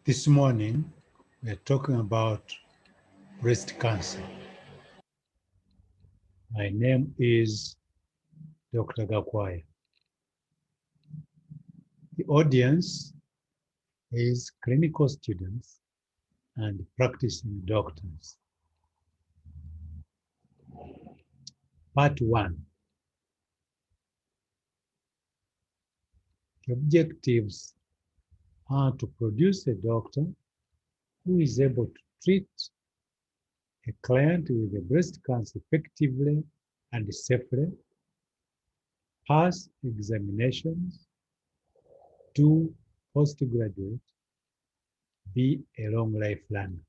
This morning, we are talking about breast cancer. My name is Dr. Gakwaya. The audience is clinical students and practicing doctors. Part 1. The objectives are to produce a doctor who is able to treat a client with a breast cancer effectively and safely, pass examinations, do postgraduate, be a long life learner.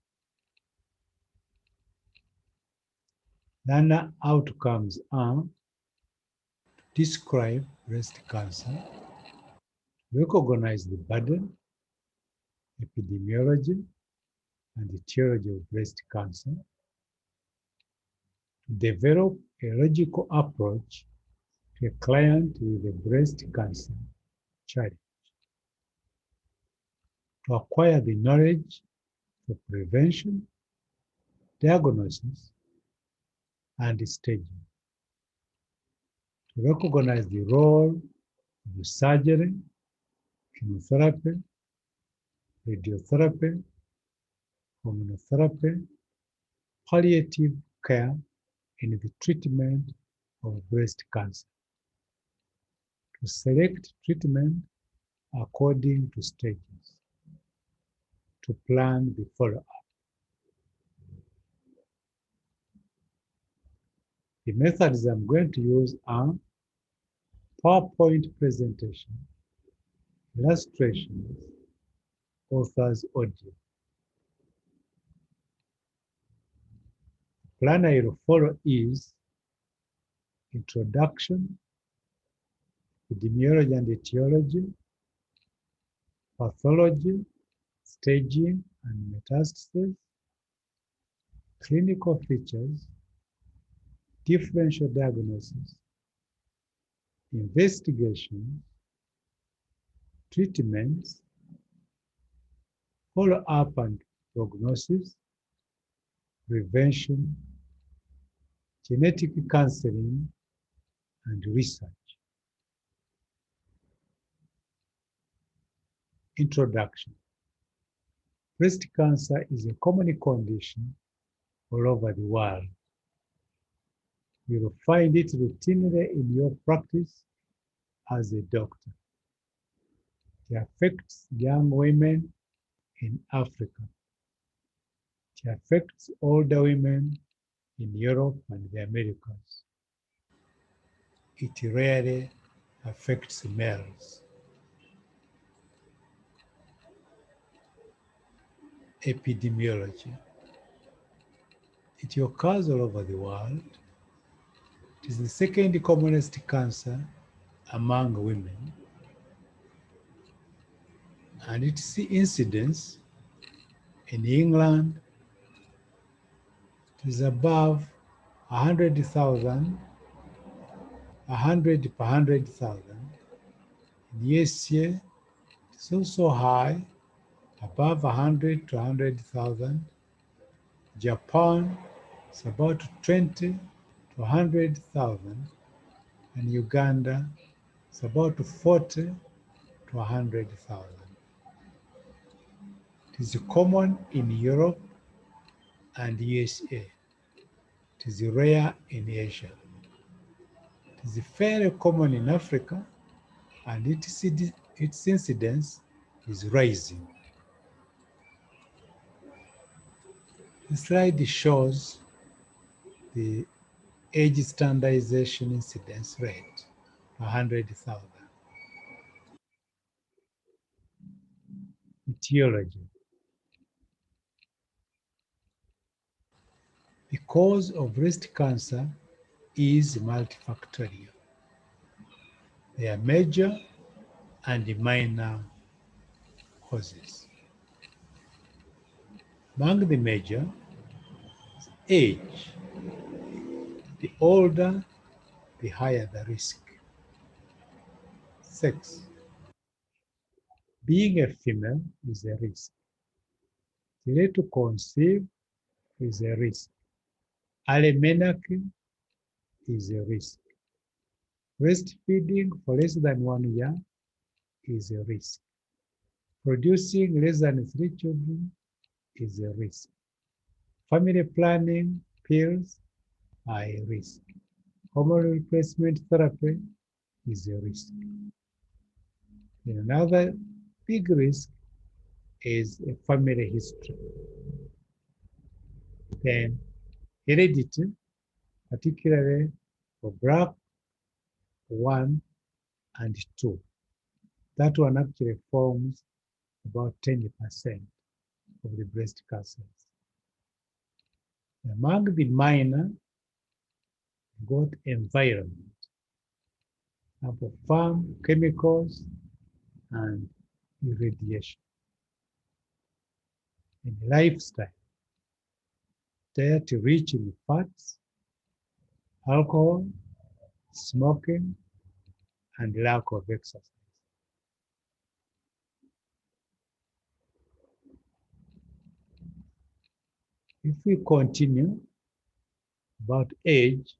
Learner outcomes are to describe breast cancer, recognize the burden, epidemiology, and etiology of breast cancer, to develop a logical approach to a client with a breast cancer challenge, to acquire the knowledge for prevention, diagnosis, and staging, to recognize the role of surgery, chemotherapy, radiotherapy, immunotherapy, palliative care in the treatment of breast cancer, to select treatment according to stages, to plan the follow-up. The methods I'm going to use are PowerPoint presentation, illustrations, author's audio. The plan I will follow is introduction, epidemiology and etiology, pathology, staging and metastasis, clinical features, differential diagnosis, investigation, treatments, follow-up and prognosis, prevention, genetic counseling, and research. Introduction. Breast cancer is a common condition all over the world. You will find it routinely in your practice as a doctor. It affects young women in Africa. It affects older women in Europe and the Americas. It rarely affects males. Epidemiology. It occurs all over the world. It is the second commonest cancer among women, and its incidence in England is above 100,000, 100 per 100,000. In USA, it's also high, above 100 to 100,000. Japan, it's about 20 to 100,000. And Uganda, it's about 40 to 100,000. It is common in Europe and USA. It is rare in Asia. It is fairly common in Africa, and its incidence is rising. The slide shows the age standardization incidence rate, 100,000. Etiology. The cause of breast cancer is multifactorial. There are major and minor causes. Among the major, age. The older, the higher the risk. Sex. Being a female is a risk. Delay to conceive is a risk. Early menarche is a risk. Breastfeeding for less than 1 year is a risk. Producing less than 3 children is a risk. Family planning pills are a risk. Hormone replacement therapy is a risk. And another big risk is a family history. Then heredity, particularly for BRCA1 and 2. That one actually forms about 10% of the breast cancers. Among the minor, got environment, of farm chemicals and irradiation. And lifestyle, diet rich in fats, alcohol, smoking, and lack of exercise. If we continue about age,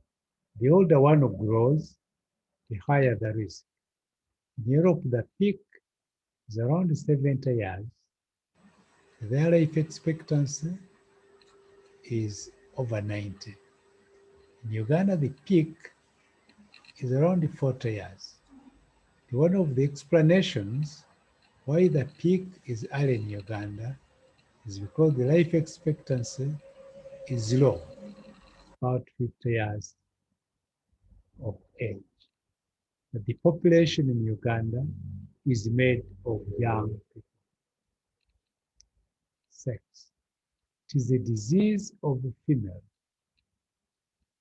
the older one grows, the higher the risk. In Europe, the peak is around 70 years. Their life expectancy is over 90. In Uganda, the peak is around 40 years. One of the explanations why the peak is early in Uganda is because the life expectancy is low, about 50 years of age. But the population in Uganda is made of young people. Sex. It is a disease of the female.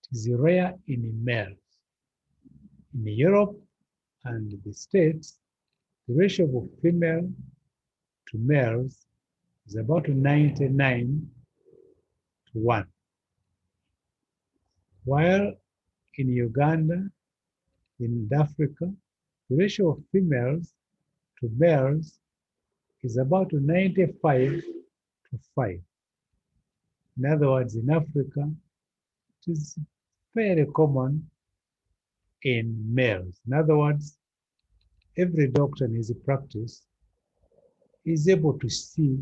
It is rare in males. In Europe and the States, the ratio of female to males is about 99 to 1. While in Uganda, in Africa, the ratio of females to males is about 95 to 5. In other words, in Africa, it is very common in males. In other words, every doctor in his practice is able to see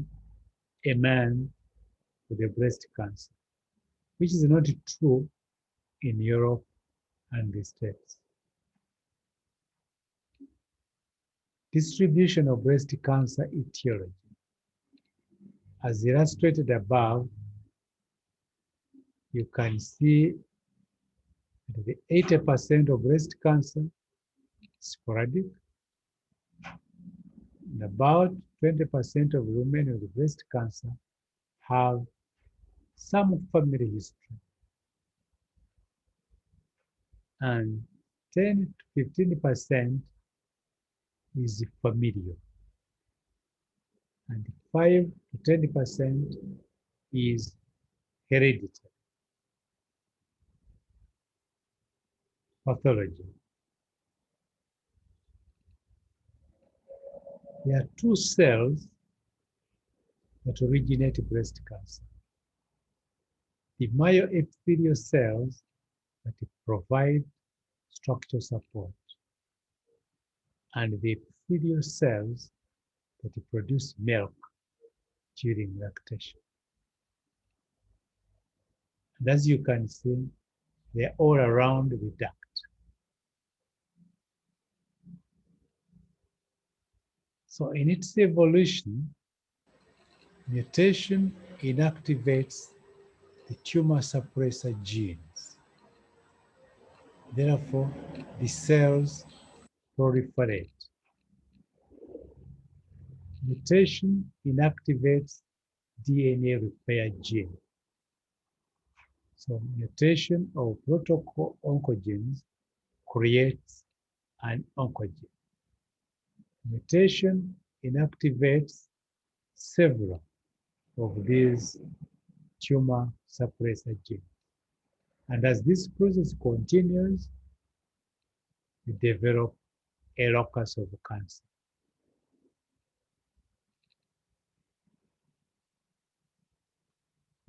a man with a breast cancer, which is not true in Europe and the States. Distribution of breast cancer etiology. As illustrated above, you can see that the 80% of breast cancer is sporadic, and about 20% of women with breast cancer have some family history, and 10 to 15% is familial, and 5 to 10% is hereditary. Pathology. There are 2 cells that originate breast cancer. The myoepithelial cells that provide structural support, and the epithelial cells that produce milk during lactation. And as you can see, they're all around the duct. So in its evolution, mutation inactivates the tumor suppressor genes. Therefore, the cells proliferate. Mutation inactivates DNA repair gene. So mutation of proto-oncogenes creates an oncogene. Mutation inactivates several of these tumor suppressor genes. And as this process continues, you develop a locus of cancer.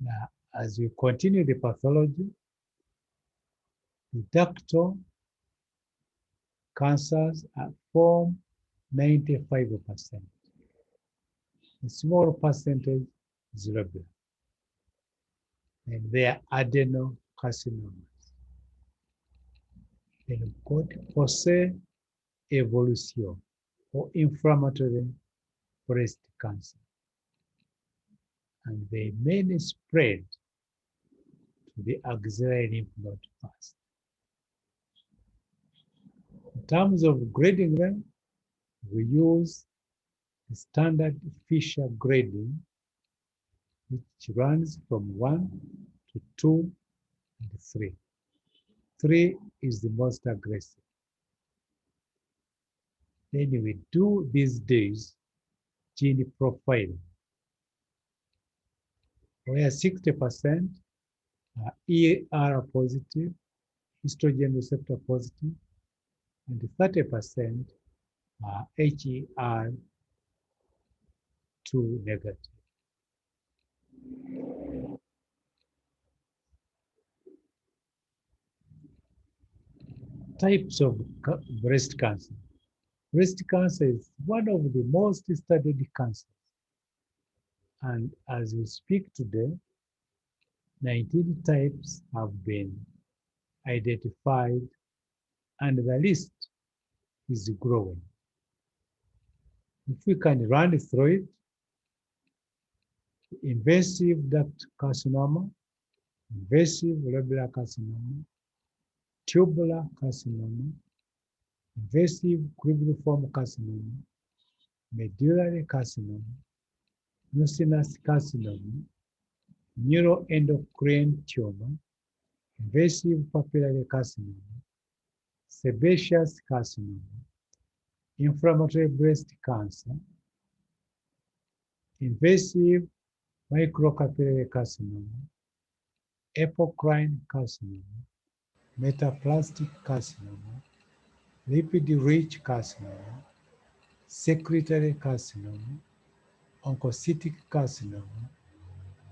Now, as we continue the pathology, the ductal cancers form 95%. A small percentage is lobular. And they are adenocarcinomas. Then we've got Jose evolution or inflammatory breast cancer. And they mainly spread to the axillary lymph node first. In terms of grading them, we use the standard Fisher grading, which runs from 1 to 2 and 3. 3 is the most aggressive. Then we do these days gene profiling, where 60% are ER positive, estrogen receptor positive, and 30% are HER2 negative. Types of breast cancer. Breast cancer is one of the most studied cancers. And as we speak today, 19 types have been identified, and the list is growing. If we can run through it, invasive duct carcinoma, invasive lobular carcinoma, tubular carcinoma, invasive cribriform carcinoma, medullary carcinoma, mucinous carcinoma, neuroendocrine tumor, invasive papillary carcinoma, sebaceous carcinoma, inflammatory breast cancer, invasive microcapillary carcinoma, apocrine carcinoma, metaplastic carcinoma, lipid-rich carcinoma, secretory carcinoma, oncocytic carcinoma,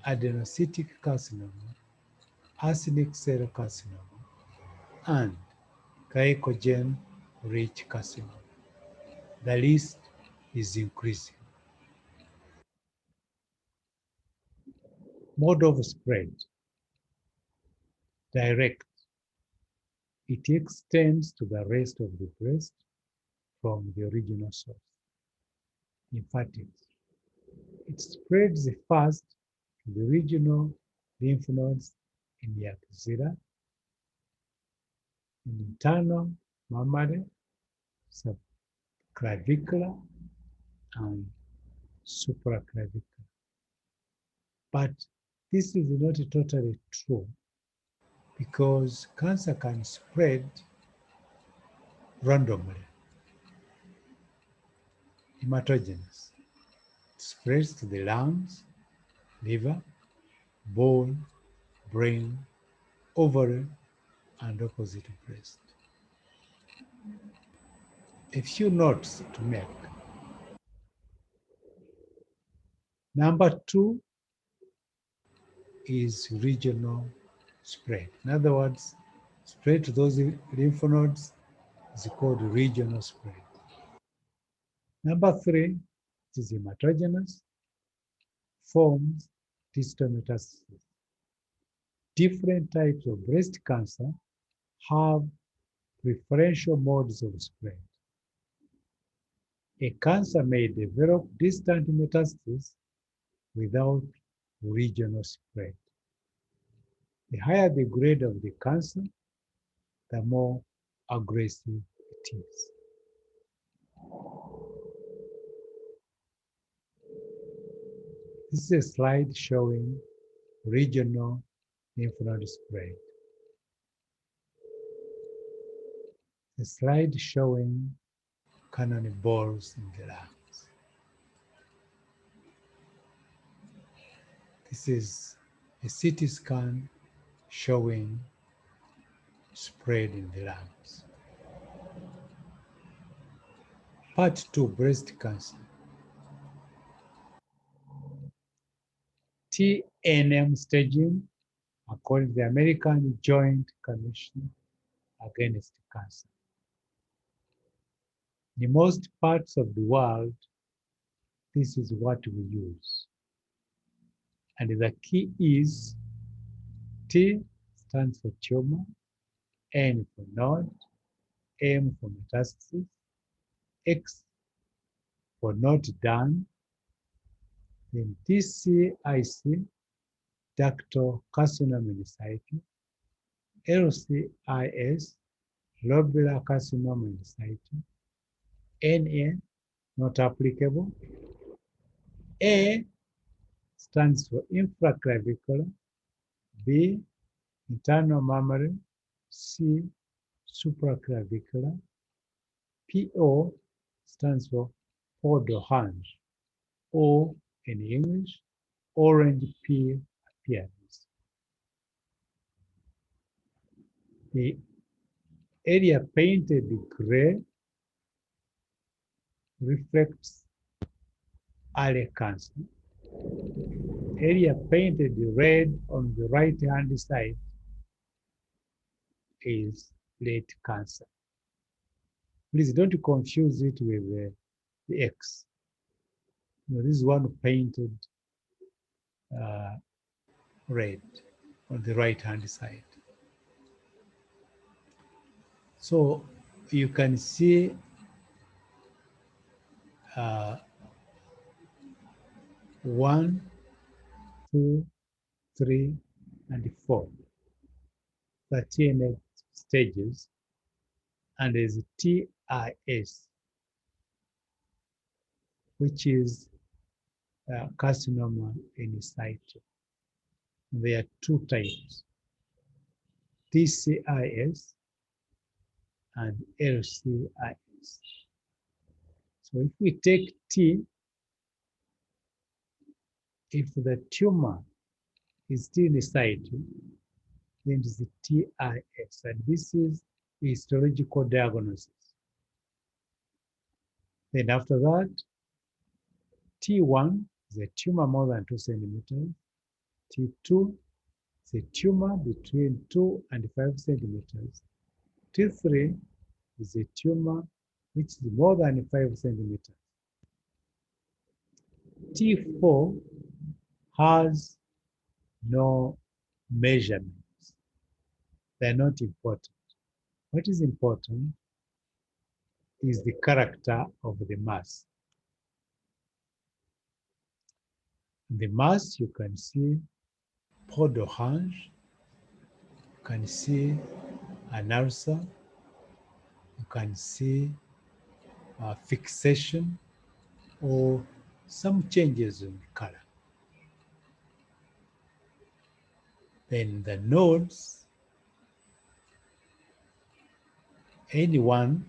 adenocytic carcinoma, acidic cell carcinoma, and glycogen-rich carcinoma. The list is increasing. Mode of spread. Direct. It extends to the rest of the breast from the original source. Lymphatic. It spreads fast to the regional lymph nodes in the axilla, in internal, mammary, subclavicular, and supraclavicular. But this is not totally true, because cancer can spread randomly, hematogenous. It spreads to the lungs, liver, bone, brain, ovary, and opposite breast. A few notes to make. Number 2 is regional spread. In other words, spread to those lymph nodes is called regional spread. Number 3 is hematogenous, forms distal metastasis. Different types of breast cancer have preferential modes of spread. A cancer may develop distant metastasis without regional spread. The higher the grade of the cancer, the more aggressive it is. This is a slide showing regional lymph node spread. A slide showing cannonballs in the lungs. This is a CT scan showing spread in the lungs. Part 2, breast cancer. TNM staging according to the American Joint Commission Against Cancer. In most parts of the world, this is what we use. And the key is T stands for tumor, N for node, M for metastasis, X for not done, then DCIC, ductal carcinoma in situ, LCIS, lobular carcinoma in situ, NA, not applicable. A stands for infraclavicular, B, internal mammary, C, supraclavicular, PO stands for Podolhang, O in English, orange peel appearance. The area painted gray reflects early cancer. Area painted red on the right hand side is late cancer. Please don't confuse it with the X. No, this is one painted red on the right hand side. So you can see 1, 2, 3, and 4. 13 stages, and there's TIS, which is carcinoma in situ. There are two types, DCIS and LCIS. So if we take T, if the tumor is still in situ, then it is the TIS, and this is histological diagnosis. Then after that, T1 is a tumor more than 2 centimeters. T2 is a tumor between 2 and 5 centimeters. T3 is a tumor which is more than 5 centimeters. T4 has no measurements. They're not important. What is important is the character of the mass. In the mass, you can see Podolhang, you can see an ulcer, you can see fixation or some changes in color. Then the nodes, any one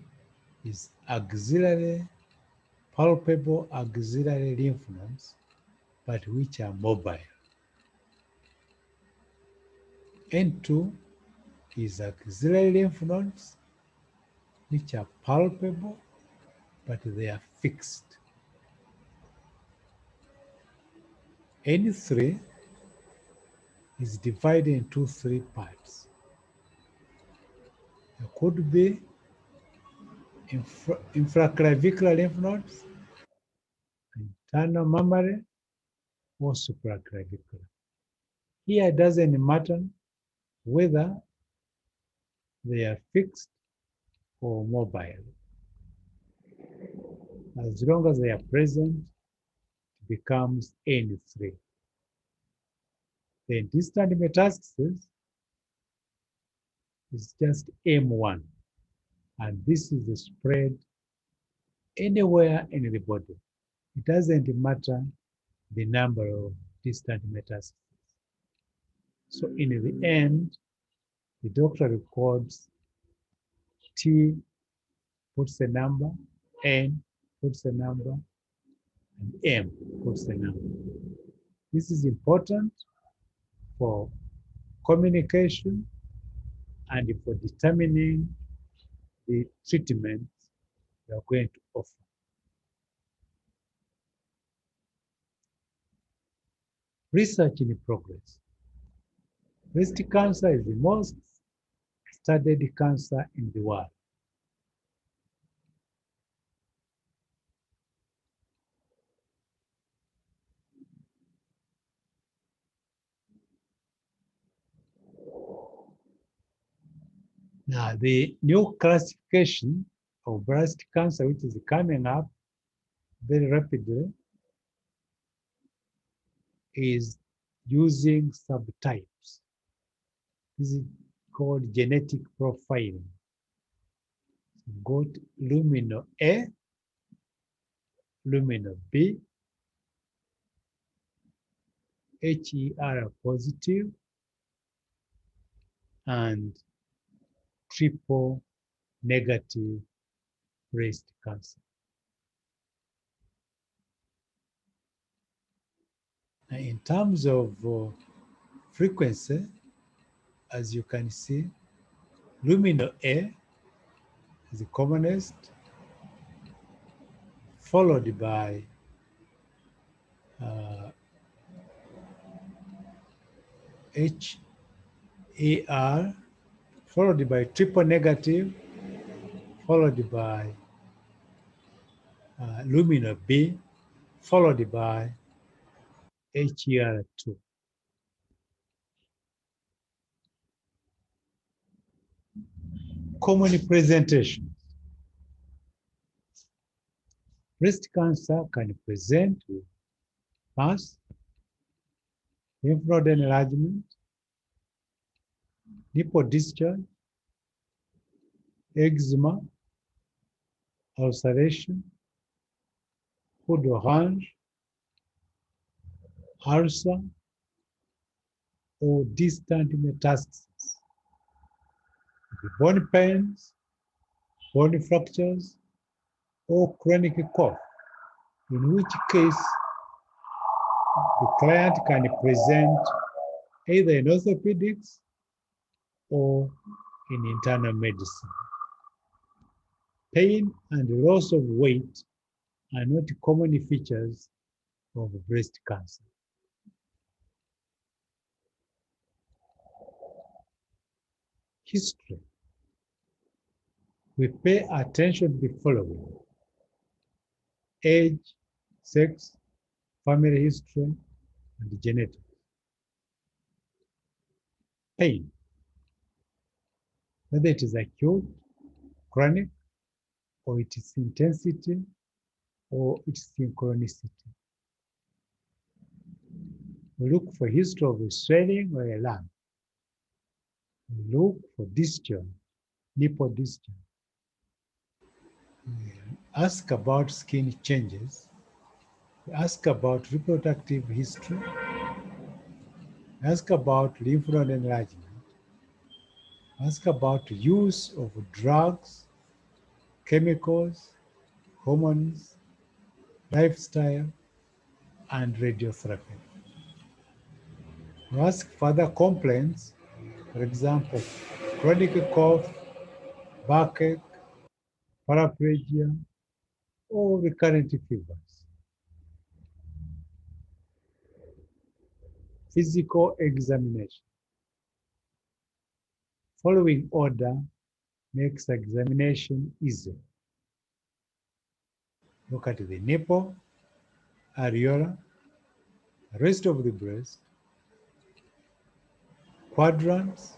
is axillary, palpable axillary lymph nodes, but which are mobile. N2 is axillary lymph nodes, which are palpable, but they are fixed. N3 is divided into 3 parts. There could be infraclavicular lymph nodes, internal mammary, or supraclavicular. Here it doesn't matter whether they are fixed or mobile. As long as they are present, it becomes N3. The distant metastasis is just M1, and this is the spread anywhere in the body. It doesn't matter the number of distant metastases. So in the end, the doctor records T, puts a number, N puts a number, and M puts a number. This is important for communication and for determining the treatment we are going to offer. Research in progress. Breast cancer is the most studied cancer in the world. Now, the new classification of breast cancer, which is coming up very rapidly, is using subtypes. This is called genetic profiling. Got lumino A, lumino B, HER positive, and triple negative breast cancer. Now, in terms of frequency, as you can see, lumino A is the commonest, followed by HER, followed by triple negative, followed by lumino B, followed by HER2. Common presentations. Breast cancer can present with mass, lymph node enlargement, nipple discharge, eczema, ulceration, hood orange, ulcer, or distant metastasis. Bone pains, bone fractures, or chronic cough, in which case the client can present either in orthopedics or in internal medicine. Pain and loss of weight are not common features of breast cancer. History. We pay attention to the following: age, sex, family history, and genetics. Pain, whether it is acute, chronic, or its intensity, or its synchronicity. We look for history of a swelling or a lump. We look for discharge, nipple discharge. We ask about skin changes. We ask about reproductive history. We ask about lymph node enlargement. We ask about use of drugs, chemicals, hormones, lifestyle, and radiotherapy. We ask further complaints, for example, chronic cough, backache, paraplegia, or recurrent fevers. Physical examination. Following order makes examination easy. Look at the nipple, areola, rest of the breast, quadrants,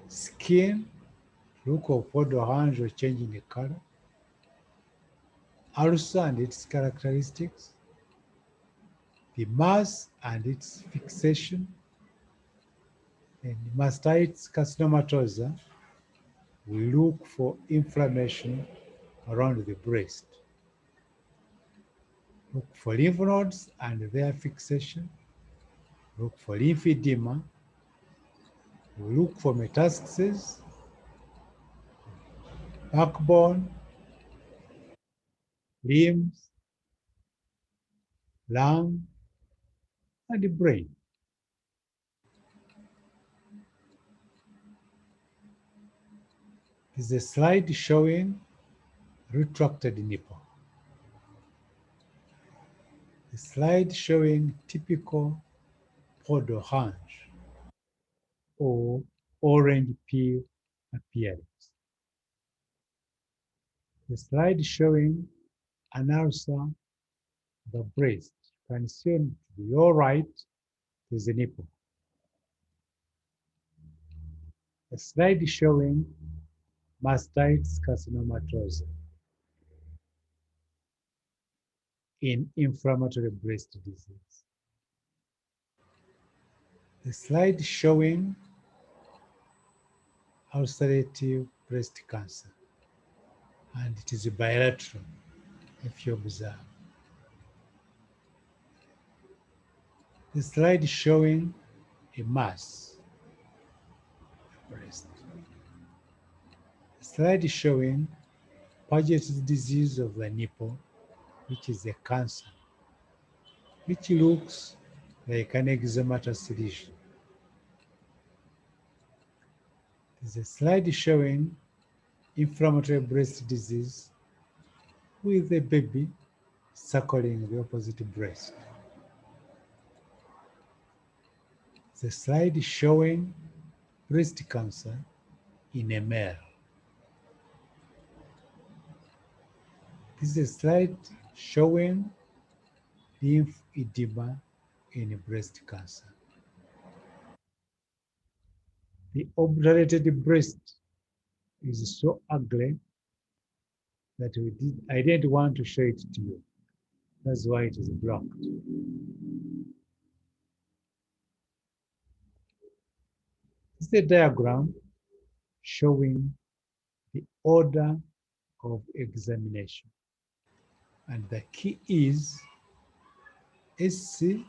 skin, look of fold orange or changing the color, ulcer and its characteristics, the mass and its fixation, and mastitis carcinomatosa. We look for inflammation around the breast. Look for lymph nodes and their fixation. Look for lymphedema. We look for metastases, backbone, limbs, lung, and the brain. This is a slide showing retracted nipple. The slide showing typical podohange or orange peel appearance. The slide showing an ulcer of the breast. You can see on your right, there's a nipple. The slide showing mastitis carcinomatosa in inflammatory breast disease. The slide showing ulcerative breast cancer, and it is bilateral, if you observe. The slide showing a mass breast. The slide showing Paget's disease of the nipple, which is a cancer, which looks like an eczematous lesion. There's a slide showing inflammatory breast disease with a baby suckling the opposite breast. The slide showing breast cancer in a male. This is a slide showing lymph edema in breast cancer. The obliterated breast is so ugly that I didn't want to show it to you. That's why it is blocked. This is a diagram showing the order of examination. And the key is SC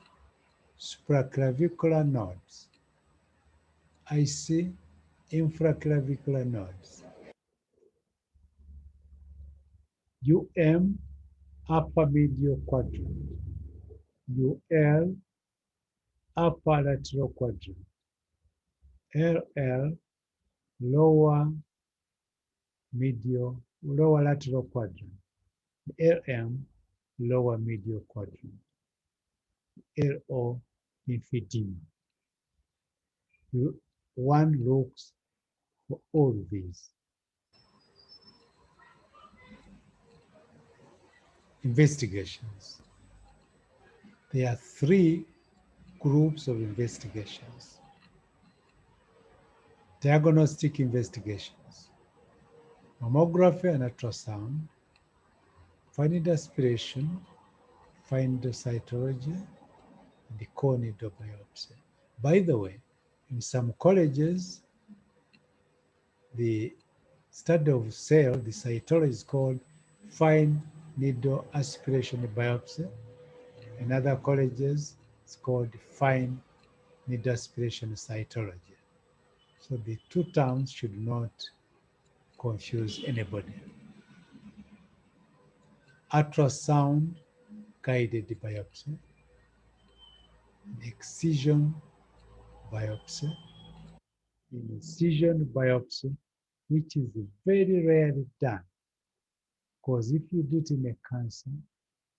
supraclavicular nodes, IC infraclavicular nodes, UM upper medial quadrant, UL upper lateral quadrant, LL lower lateral quadrant, LM lower medial quadrant, LO lymphedema. One looks for all these. Investigations. There are three groups of investigations. Diagnostic investigations, mammography and ultrasound, fine aspiration, fine cytology, and the core needle biopsy. By the way, in some colleges, the study of cell, the cytology is called fine needle aspiration biopsy. In other colleges, it's called fine needle aspiration cytology. So the two terms should not confuse anybody. Ultrasound guided biopsy, excision biopsy, incision biopsy, which is very rarely done, because if you do it in a cancer,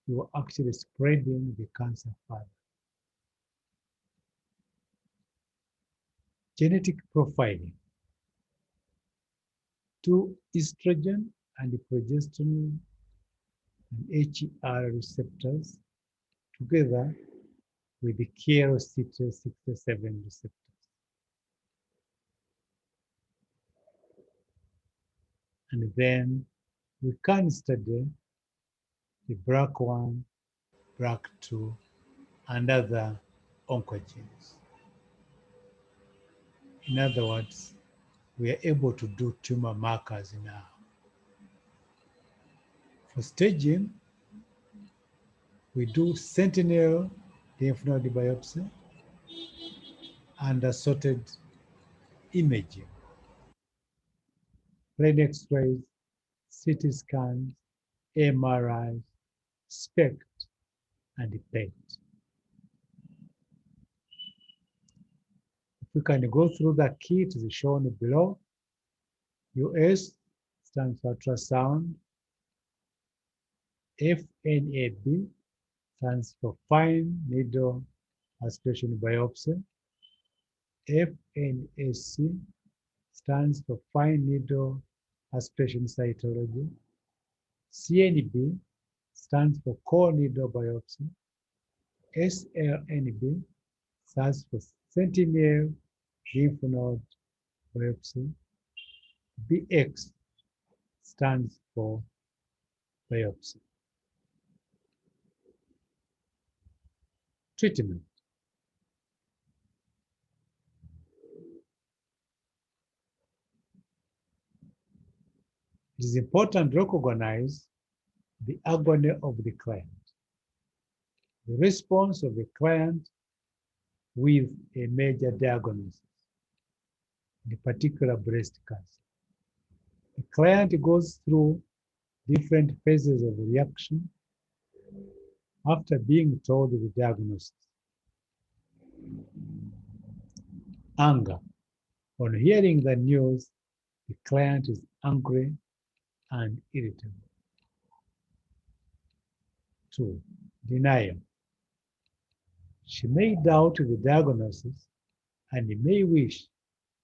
you are actually spreading the cancer further. Genetic profiling. Two estrogen and progesterone and HER receptors together with the KROC67 receptors. And then we can study the BRCA1, BRCA2, and other oncogenes. In other words, we are able to do tumor markers now. For staging, we do sentinel lymph node biopsy and assorted imaging, plain X-rays, CT scans, MRIs, SPECT, and PET. If we can go through the key, it is shown below. US stands for ultrasound, FNAB stands for fine needle aspiration biopsy. FNAC stands for fine needle aspiration cytology. CNB stands for core needle biopsy. SLNB stands for sentinel lymph node biopsy. BX stands for biopsy. Treatment. It is important to recognize the agony of the client, the response of the client with a major diagnosis, in particular breast cancer. The client goes through different phases of reaction after being told the diagnosis. Anger. On hearing the news, the client is angry and irritable. 2. Denial. She may doubt the diagnosis and may wish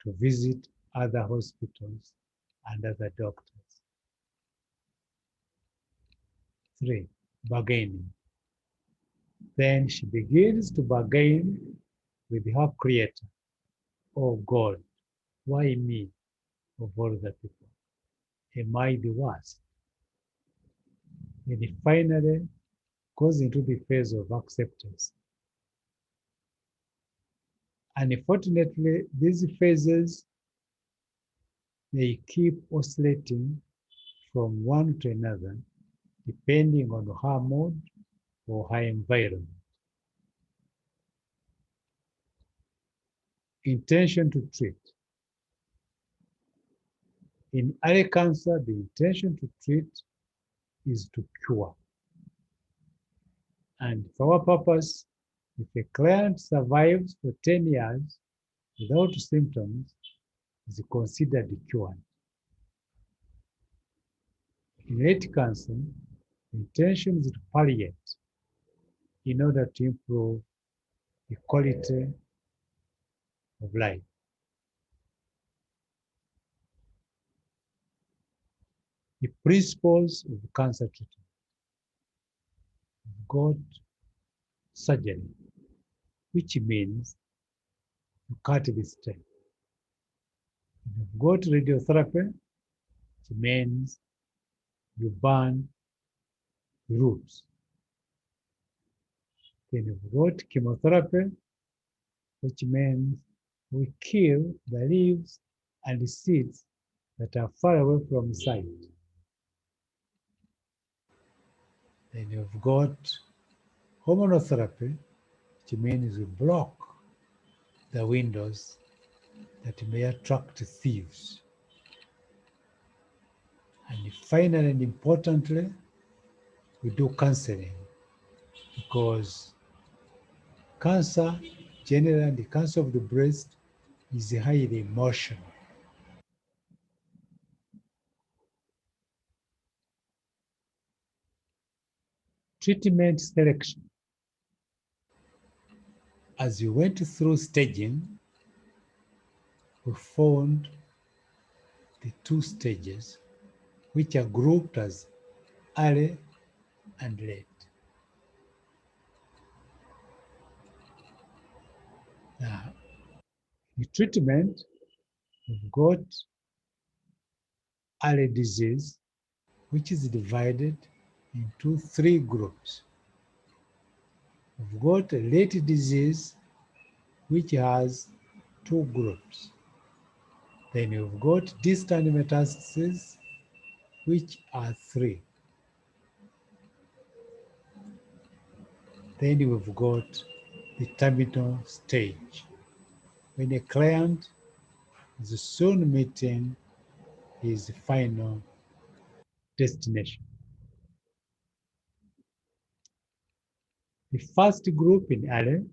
to visit other hospitals and other doctors. 3. Bargaining. Then she begins to bargain with her creator. Oh God, why me of all the people? Am I the worst? And it finally goes into the phase of acceptance. Unfortunately, these phases may keep oscillating from one to another, depending on her mood or her environment. Intention to treat. In early cancer, the intention to treat is to cure. And for our purpose, if a client survives for 10 years without symptoms, is considered cured. In late cancer, the intention is to palliate in order to improve the quality of life. The principles of cancer treatment. We've got surgery, which means you cut the stem. You've got radiotherapy, which means you burn the roots. Then you've got chemotherapy, which means we kill the leaves and the seeds that are far away from the site. Then you've got hormonal therapy, which means we block the windows that may attract thieves. And finally and importantly, we do counseling, because cancer, generally the cancer of the breast, is highly emotional. Treatment selection. As we went through staging, we found the 2 stages, which are grouped as early and late. Now, in treatment, we've got early disease, which is divided into 3 groups. We've got a late disease, which has 2 groups. Then you've got distant metastases, which are 3. Then we've got the terminal stage, when a client is soon meeting his final destination. The first group in early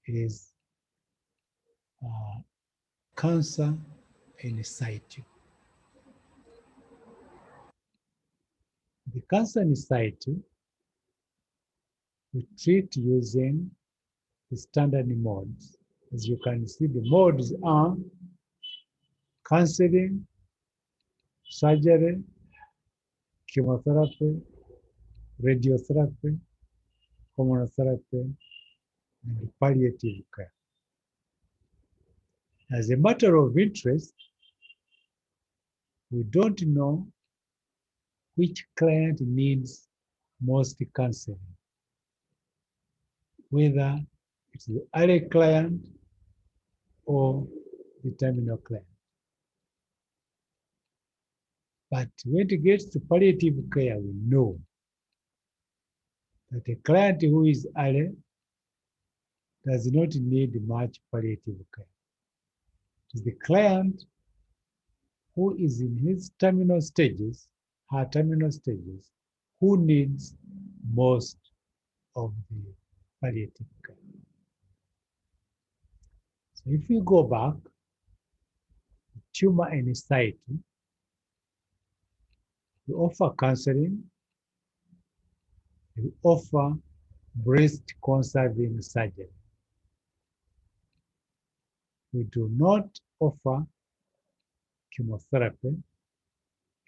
is cancer in situ. The cancer in situ We treat using the standard modes. As you can see, the modes are counseling, surgery, chemotherapy, radiotherapy, hormonotherapy, and palliative care. As a matter of interest, we don't know which client needs most counseling, whether it's the early client or the terminal client. But when it gets to palliative care, we know that a client who is early does not need much palliative care. It is the client who is in his terminal stages, her terminal stages, who needs most of the palliative care. So if we go back, tumor in situ, we offer counseling, we offer breast conserving surgery. We do not offer chemotherapy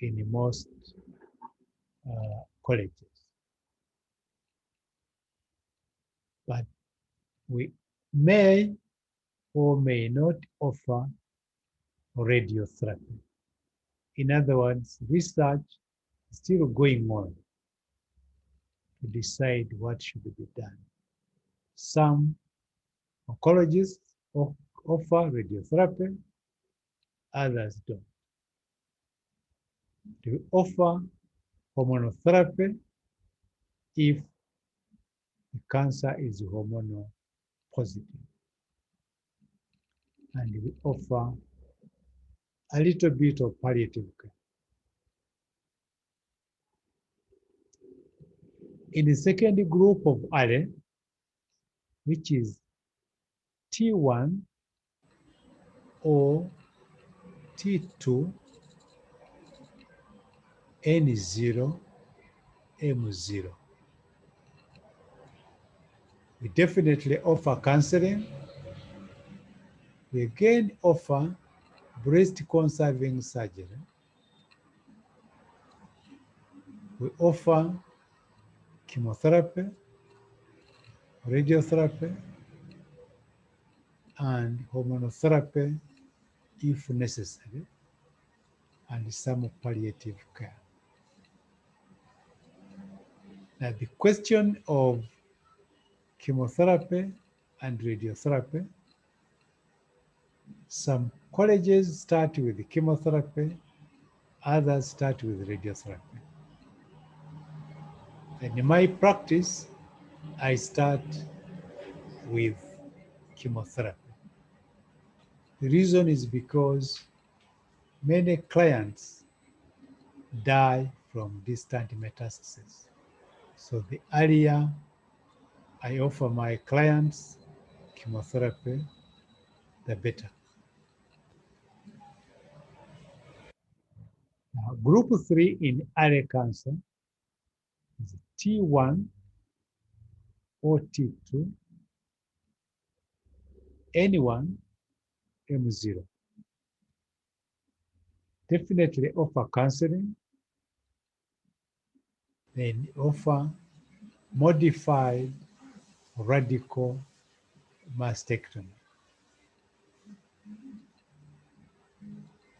in most colleges. But we may or may not offer radiotherapy. In other words, research is still going on to decide what should be done. Some oncologists offer radiotherapy, others don't. They offer hormonotherapy if the cancer is hormonal positive. And we offer a little bit of palliative care. In the second group of RA, which is T1 or T2, N0, M0, we definitely offer counseling. We again offer breast conserving surgery. We offer chemotherapy, radiotherapy, and hormonotherapy if necessary, and some palliative care. Now, the question of chemotherapy and radiotherapy, some colleges start with chemotherapy, others start with radiotherapy. And in my practice, I start with chemotherapy. The reason is because many clients die from distant metastasis. So the earlier I offer my clients chemotherapy, the better. Now, group 3 in early cancer is T1 or T2, N1, M0. Definitely offer counseling, then offer modified radical mastectomy.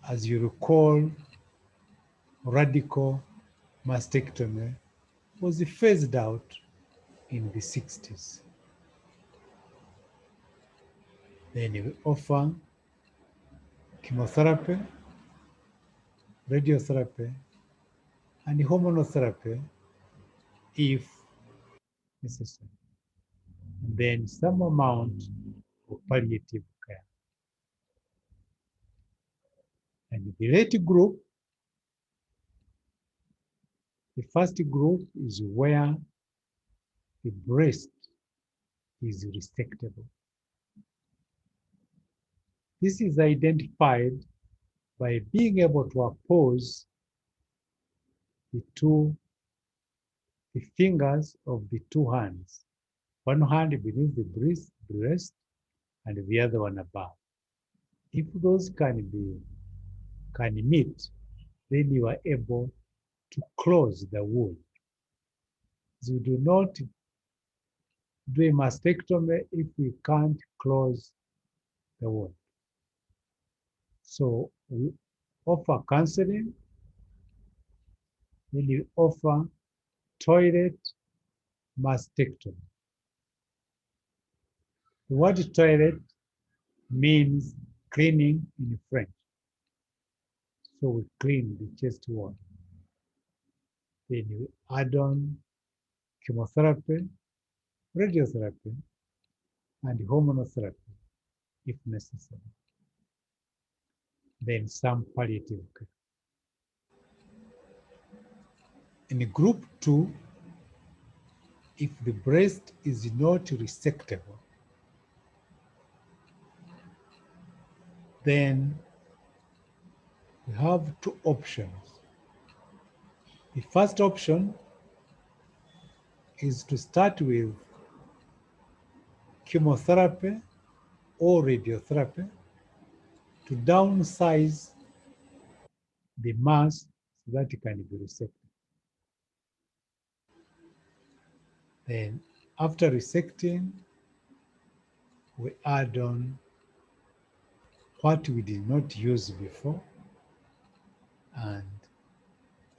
As you recall, radical mastectomy was phased out in the 60s. Then we offer chemotherapy, radiotherapy, and hormonotherapy if necessary. And then some amount of palliative care. And the late group, the first group is where the breast is resectable. This is identified by being able to oppose the fingers of the two hands one hand beneath the breast and the other one above. If those can meet, then you are able to close the wound. You do not do a mastectomy if we can't close the wound. So we offer counseling, then we offer toilet mastectomy. The word toilet means cleaning in French. So we clean the chest wall. Then you add on chemotherapy, radiotherapy, and hormonal therapy if necessary. Then some palliative care. In group 2, if the breast is not resectable, then we have two options. The first option is to start with chemotherapy or radiotherapy to downsize the mass so that it can be resected. Then after resecting, we add on what we did not use before and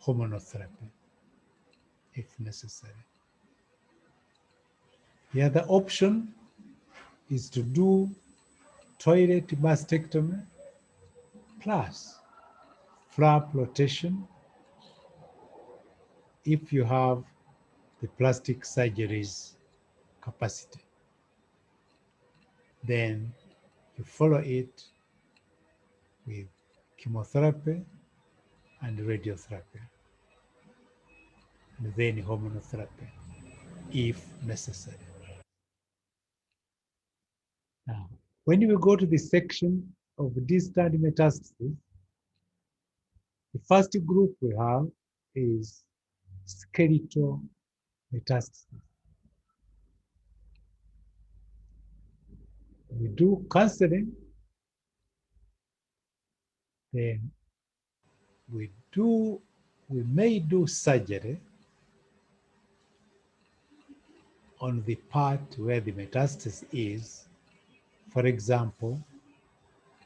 hormonal therapy if necessary. The other option is to do toilet mastectomy plus flap rotation if you have the plastic surgery's capacity. Then you follow it with chemotherapy and radiotherapy, and then hormonal therapy if necessary. Now, when we go to the section of distant metastasis, the first group we have is skeletal metastasis. We do counseling, then we may do surgery on the part where the metastasis is. For example,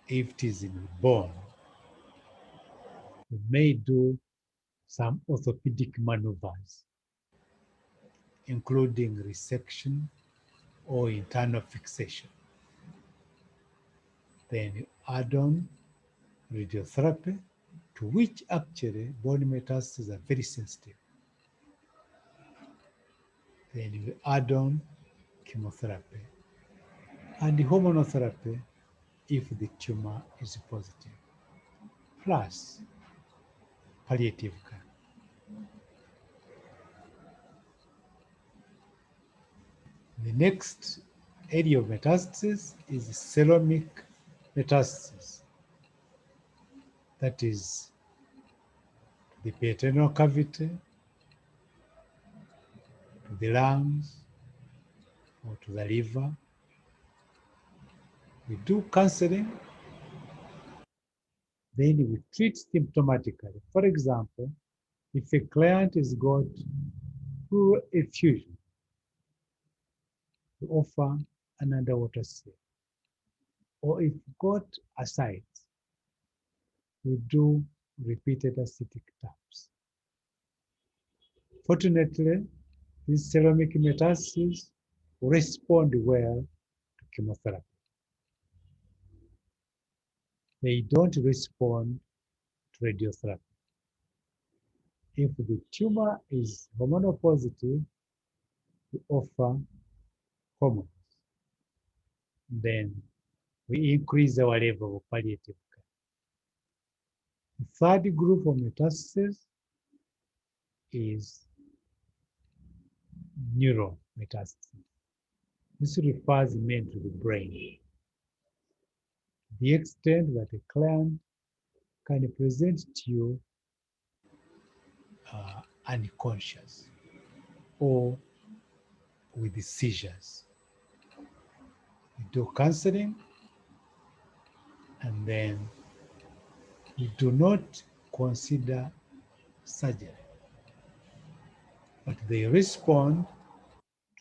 if it is in the bone, we may do some orthopedic maneuvers, including resection or internal fixation. Then you add on radiotherapy, to which actually bone metastases are very sensitive. Then you add on chemotherapy and hormonal therapy if the tumor is positive, plus palliative care. The next area of metastasis is celomic metastasis. That is the peritoneal cavity, to the lungs, or to the liver. We do counseling, then we treat symptomatically. For example, if a client has got pleural effusion, we offer an underwater stay. Or if got ascites, we do repeated ascitic taps. Fortunately, these celomic metastases respond well to chemotherapy. They don't respond to radiotherapy. If the tumor is hormonal positive, we offer hormones. Then we increase our level of palliative care. The third group of metastases is neural metastasis. This refers mainly to the brain. The extent that a client can present to you unconscious or with the seizures. We do counseling, and then we do not consider surgery, but they respond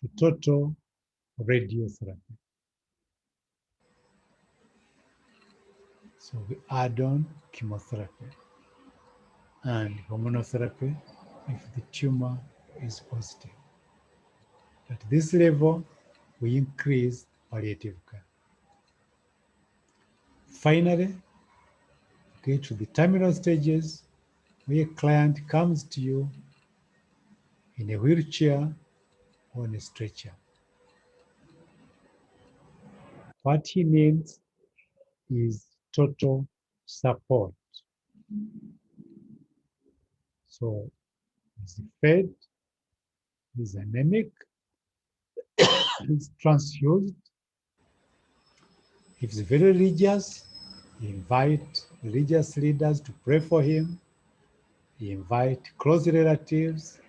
to total radiotherapy. So we add on chemotherapy and hormonotherapy if the tumor is positive. At this level, we increase palliative care. Finally, get to the terminal stages where a client comes to you in a wheelchair or on a stretcher. What he needs is total support. So he's fed, he's anemic, he's transfused. If he's very religious, he invite religious leaders to pray for him. He invite close relatives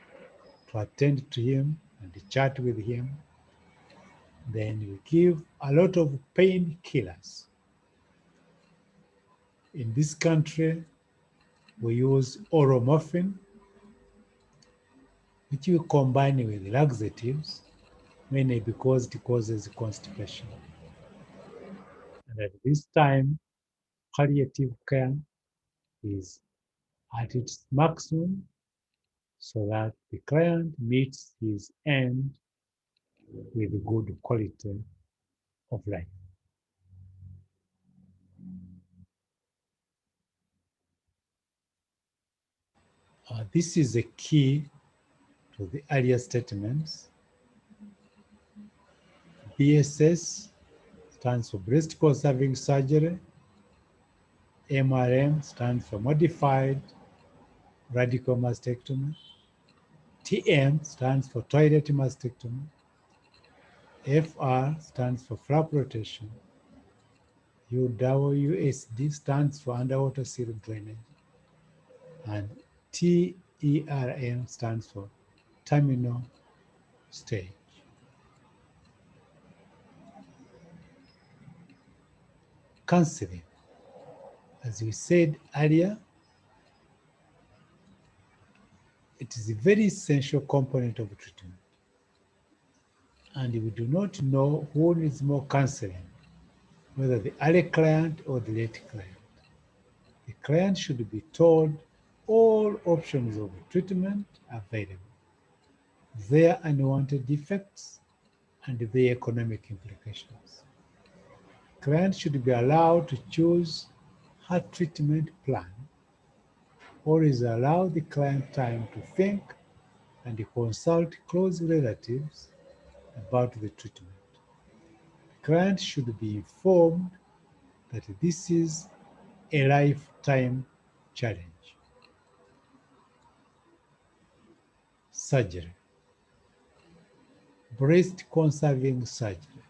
to attend to him and chat with him. Then we give a lot of painkillers. In this country, we use oral morphine, which we combine with laxatives, mainly because it causes constipation. And at this time, palliative care is at its maximum so that the client meets his end with good quality of life. This is a key to the earlier statements. BSS stands for breast conserving surgery. MRM stands for modified radical mastectomy. TM stands for toilet mastectomy. FR stands for flap rotation. UWSD stands for underwater seal drainage. And TERM stands for terminal stage. Counseling. As we said earlier, it is a very essential component of treatment. And we do not know who needs more counseling, whether the early client or the late client. The client should be told all options of treatment available, their unwanted effects, and their economic implications. Client should be allowed to choose her treatment plan. Always allow the client time to think and consult close relatives about the treatment. The client should be informed that this is a lifetime challenge. Surgery. Breast conserving surgery.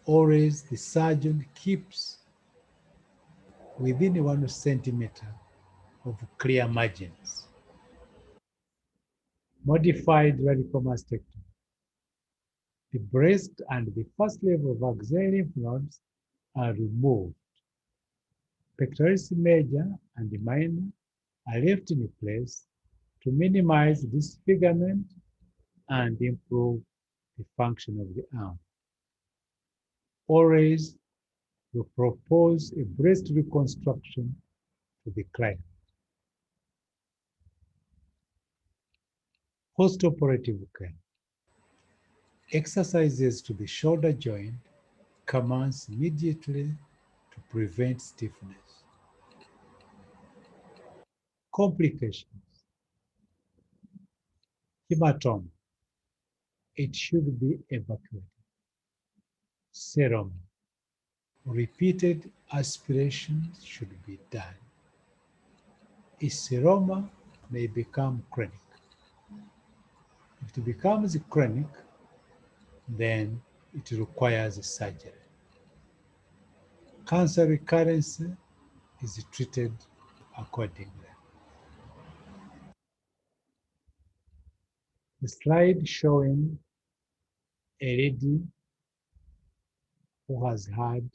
Always the surgeon keeps within 1 centimeter of clear margins. Modified radical mastectomy. The breast and the first level of axillary lymph nodes are removed. Pectoralis major and minor are left in place to minimize disfigurement and improve the function of the arm. Always we propose a breast reconstruction to the client. Postoperative care. Exercises to the shoulder joint commence immediately to prevent stiffness. Complications. Hematoma. It should be evacuated. Serum. Repeated aspirations should be done. A seroma may become chronic. If it becomes chronic, then it requires surgery. Cancer recurrence is treated accordingly. The slide showing a lady who has had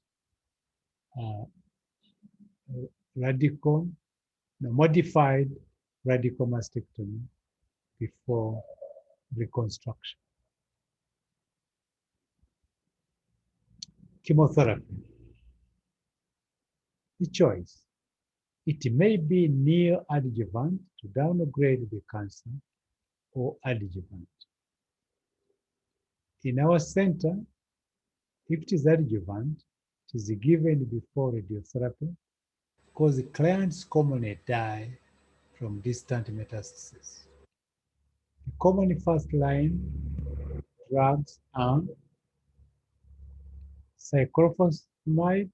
modified radical mastectomy before reconstruction. Chemotherapy. The choice. It may be neoadjuvant to downgrade the cancer or adjuvant. In our center, if it is adjuvant, it is given before radiotherapy because the clients commonly die from distant metastasis. The common first-line drugs are cyclophosphamide,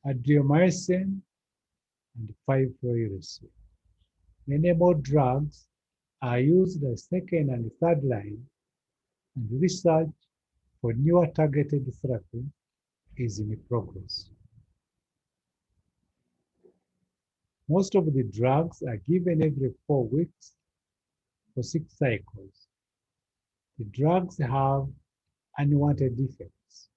adriamycin, and 5-fluorouracil. Many more drugs are used as second and third line, and research for newer targeted therapy is in progress. Most of the drugs are given every 4 weeks for 6 cycles. The drugs have unwanted effects.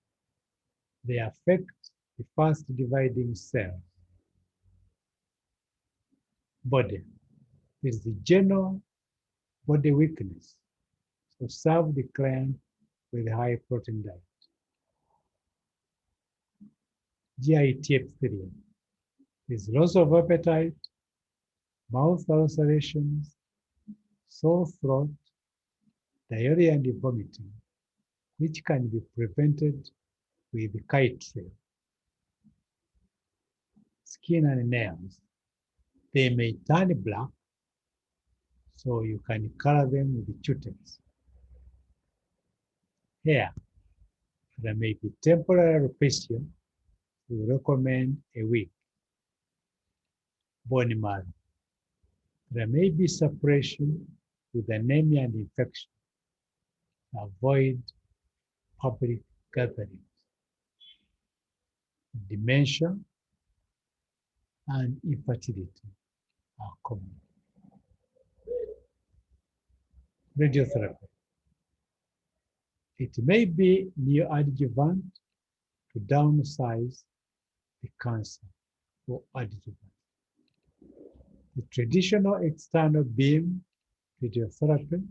They affect the fast dividing cells. Body. There is the general body weakness, so serve the client with a high protein diet. GIT epithelium. There is loss of appetite, mouth ulcerations, sore throat, diarrhea and vomiting, which can be prevented with chitril. Skin and nails. They may turn black, so you can color them with Q-tips. Hair. There may be temporary alopecia. We recommend a wig. Bone marrow. There may be suppression with anemia and infection. Avoid public gatherings. Dementia and infertility are common. Radiotherapy. It may be neoadjuvant to downsize the cancer or adjuvant. The traditional external beam radiotherapy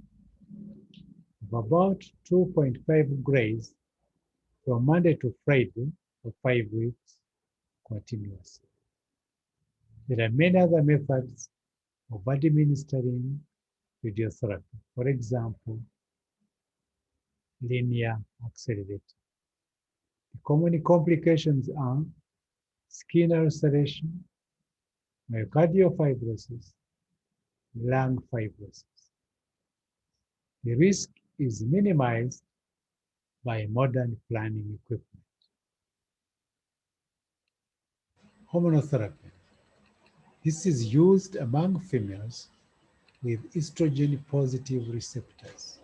of about 2.5 grays from Monday to Friday for 5 weeks continuously. There are many other methods of administering radiotherapy. For example, linear accelerator. The common complications are skin ulceration, myocardial fibrosis, lung fibrosis. The risk is minimized by modern planning equipment. Hormonal therapy. This is used among females with estrogen-positive receptors.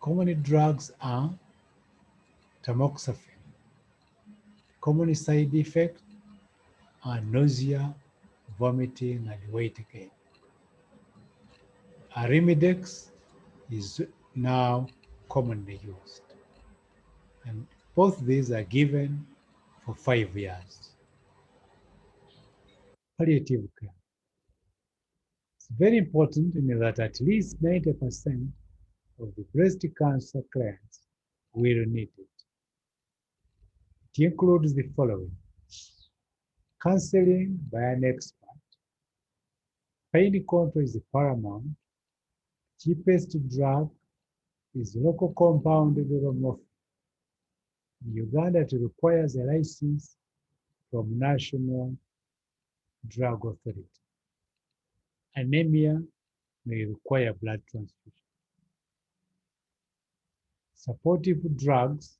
Common drugs are tamoxifen. Common side effects are nausea, vomiting, and weight gain. Arimidex is now commonly used, and both these are given for 5 years. Palliative care. It's very important in that at least 90% of the breast cancer clients will need it. It includes the following: counseling by an expert, pain control is paramount, cheapest drug is local compounded morphine. In Uganda, it requires a license from National Drug Authority. Anemia may require blood transfusion. Supportive drugs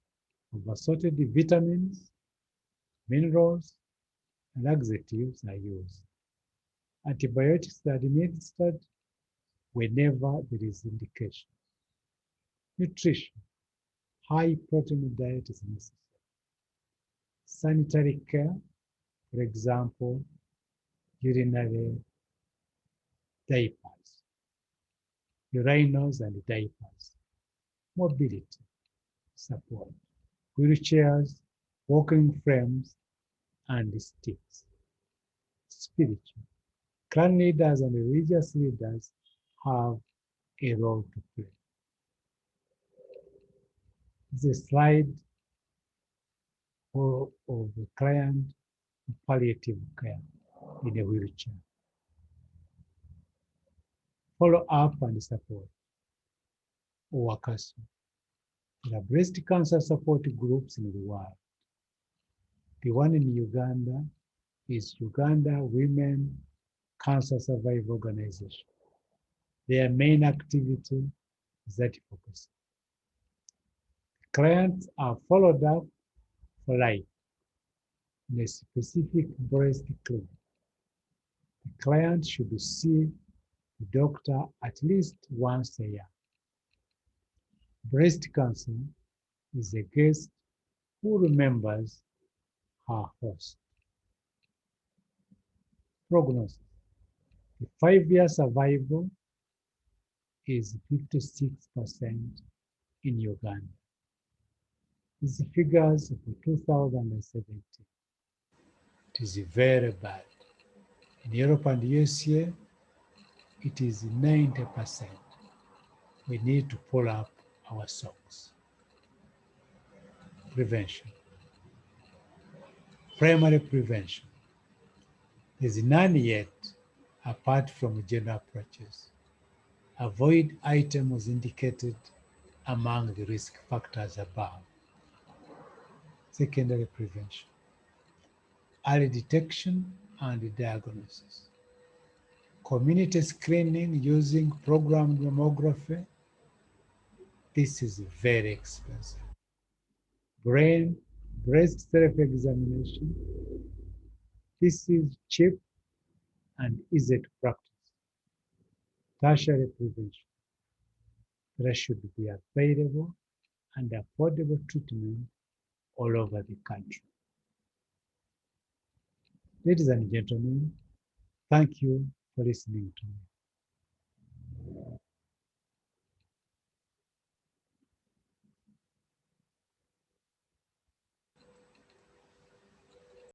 of assorted vitamins, minerals, and laxatives are used. Antibiotics are administered whenever there is indication. Nutrition. High protein diet is necessary. Sanitary care, for example, urinary diapers. urinals and diapers, mobility, support, wheelchairs, walking frames, and sticks. Spiritual. Clan leaders and religious leaders have a role to play. The slide of the client palliative care in a wheelchair. Follow up and support. Wakasu. There are breast cancer support groups in the world. The one in Uganda is Uganda Women Cancer Survival Organization. Their main activity is that focus. Clients are followed up for life in a specific breast clinic. The client should see the doctor at least once a year. Breast cancer is a guest who remembers her host. Prognosis. The 5-year survival is 56% in Uganda. These figures for 2017. It is very bad. In Europe and USA, it is 90%. We need to pull up our socks. Prevention. Primary prevention. There is none yet apart from general approaches. Avoid items indicated among the risk factors above. Secondary prevention. Early detection and diagnosis. Community screening using programmed mammography. This is very expensive. Breast self-examination. This is cheap and easy to practice. Tertiary prevention. There should be available and affordable treatment all over the country. Ladies and gentlemen, thank you for listening to me.